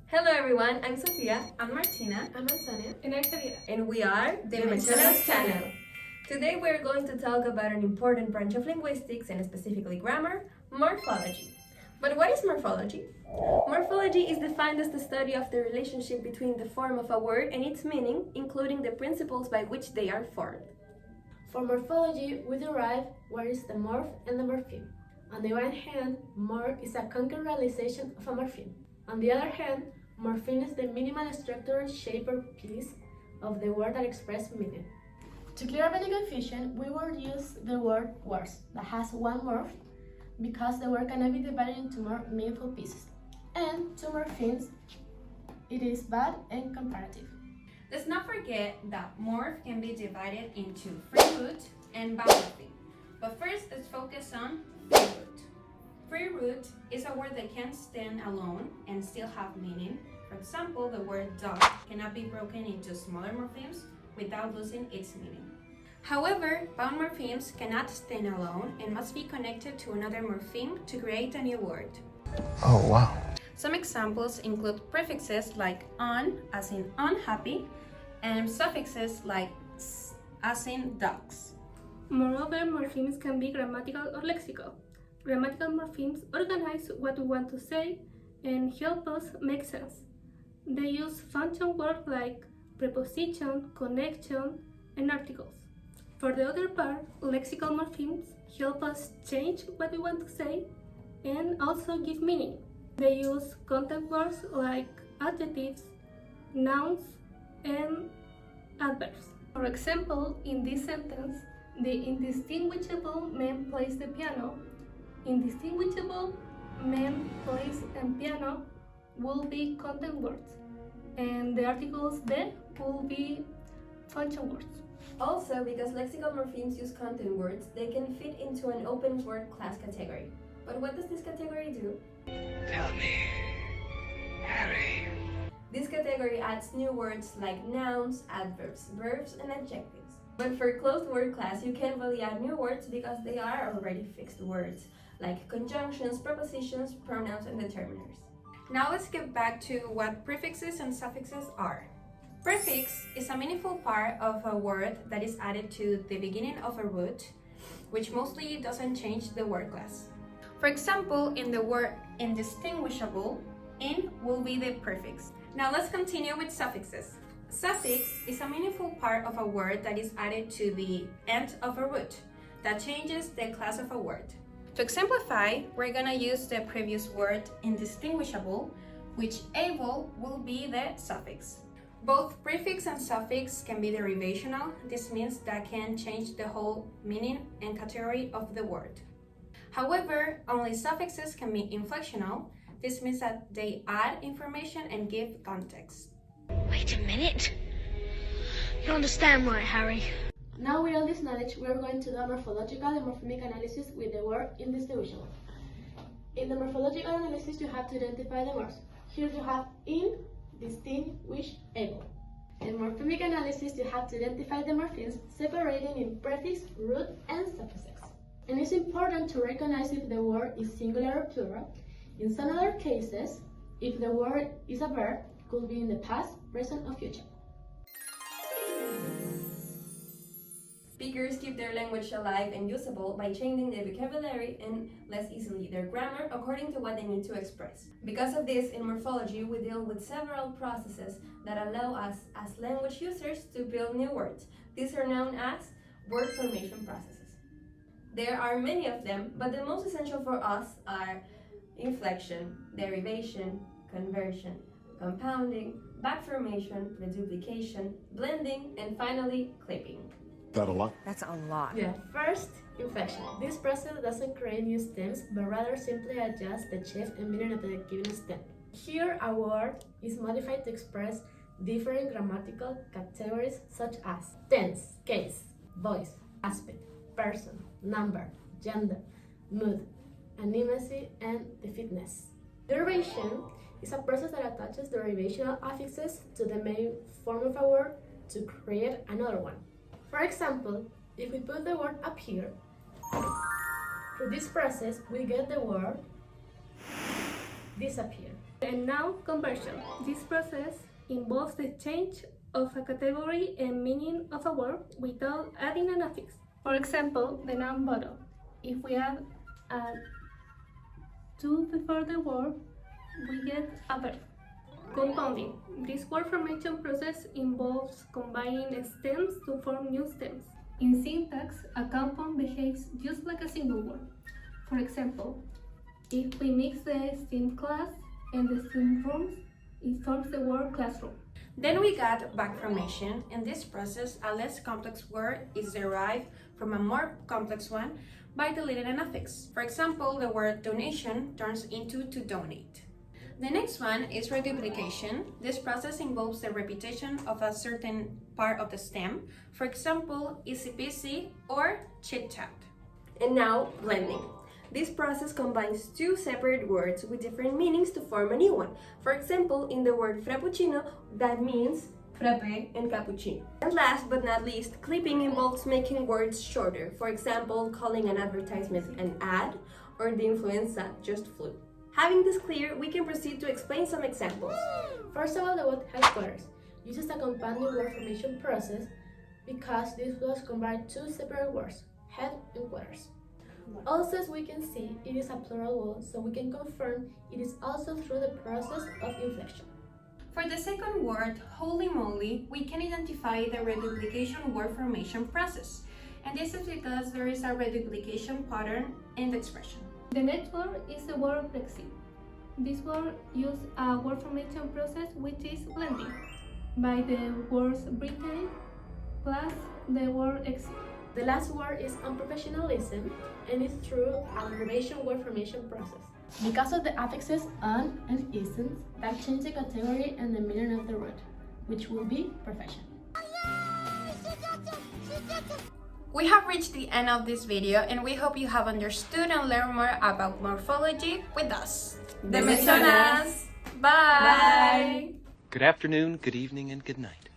Hello everyone, I'm Sofía. I'm Martina. I'm Antonia. And I'm Javiera. And we are the Mentioners channel. Today we're going to talk about an important branch of linguistics, and specifically grammar, morphology. But what is morphology? Morphology is defined as the study of the relationship between the form of a word and its meaning, including the principles by which they are formed. For morphology, we derive what is the morph and the morpheme. On the one hand, morph is a concrete realization of a morpheme. On the other hand, morpheme is the minimal structural shape or piece of the word that expresses meaning. To clear up any confusion, we will use the word words that has one morph because the word cannot be divided into more meaningful pieces. And two morphemes, it is bad and comparative. Let's not forget that morph can be divided into free root and bound morpheme. But first, let's focus on free root. Free root is a word that can stand alone and still have meaning. For example, the word dog cannot be broken into smaller morphemes without losing its meaning. However, bound morphemes cannot stand alone and must be connected to another morpheme to create a new word. Oh, wow. Some examples include prefixes like on, as in unhappy, and suffixes like s, as in dogs. Moreover, morphemes can be grammatical or lexical. Grammatical morphemes organize what we want to say and help us make sense. They use function words like preposition, connection, and articles. For the other part, lexical morphemes help us change what we want to say and also give meaning. They use content words like adjectives, nouns, and adverbs. For example, in this sentence, the indistinguishable man plays the piano. Indistinguishable man plays and piano will be content words, and the articles de will be function words. Also, because lexical morphemes use content words, they can fit into an open word class category. But what does this category do? Tell me, Harry. This category adds new words like nouns, adverbs, verbs, and adjectives. But for closed word class, you can't really add new words because they are already fixed words, like conjunctions, prepositions, pronouns, and determiners. Now let's get back to what prefixes and suffixes are. Prefix is a meaningful part of a word that is added to the beginning of a root, which mostly doesn't change the word class. For example, in the word indistinguishable, in will be the prefix. Now let's continue with suffixes. Suffix is a meaningful part of a word that is added to the end of a root that changes the class of a word. To exemplify, we're gonna use the previous word indistinguishable, which able will be the suffix. Both prefix and suffix can be derivational. This means that can change the whole meaning and category of the word. However, only suffixes can be inflectional. This means that they add information and give context. Wait a minute. You understand, right, Harry? Now with all this knowledge, we are going to do a morphological and morphemic analysis with the word indistinguishable. In the morphological analysis, you have to identify the words. Here you have in, distinguish, able. In morphemic analysis, you have to identify the morphemes separating in prefix, root, and suffixes. And it's important to recognize if the word is singular or plural. In some other cases, if the word is a verb, it could be in the past, present, or future. Speakers keep their language alive and usable by changing their vocabulary and, less easily, their grammar according to what they need to express. Because of this, in morphology, we deal with several processes that allow us as language users to build new words. These are known as word formation processes. There are many of them, but the most essential for us are inflection, derivation, conversion, compounding, back formation, reduplication, blending, and finally, clipping. That a lot? That's a lot. Yeah. First, inflection. This process doesn't create new stems, but rather simply adjusts the shape and meaning of the given stem. Here, a word is modified to express different grammatical categories such as tense, case, voice, aspect, person, number, gender, mood, animacy, and definiteness. Derivation is a process that attaches derivational affixes to the main form of a word to create another one. For example, if we put the word up here, through this process we get the word disappear. And now, conversion. This process involves the change of a category and meaning of a word without adding an affix. For example, the noun bottle. If we add a to before the word, we get a verb. Compounding. This word formation process involves combining stems to form new stems. In syntax, a compound behaves just like a single word. For example, if we mix the stem class and the stem rooms, it forms the word classroom. Then we got back formation. In this process, a less complex word is derived from a more complex one by deleting an affix. For example, the word donation turns into to donate. The next one is reduplication. This process involves the repetition of a certain part of the stem. For example, easy peasy or chit chat. And now, blending. This process combines two separate words with different meanings to form a new one. For example, in the word frappuccino, that means frappe and cappuccino. And last but not least, clipping involves making words shorter. For example, calling an advertisement an ad, or the influenza just flu. Having this clear, we can proceed to explain some examples. First of all, the word headquarters uses a compounding word formation process because this was combined two separate words, head and quarters. Also, as we can see, it is a plural word, so we can confirm it is also through the process of inflection. For the second word, holy moly, we can identify the reduplication word formation process. And this is because there is a reduplication pattern in the expression. The next word is the word flexi. This word uses a word formation process which is blending by the words Britain plus the word exit. The last word is unprofessionalism and is through a derivation word formation process. Because of the affixes on and isn't that change the category and the meaning of the word, which will be profession. We have reached the end of this video and we hope you have understood and learned more about morphology with us. De Mesonas! Bye! Good afternoon, good evening, and good night.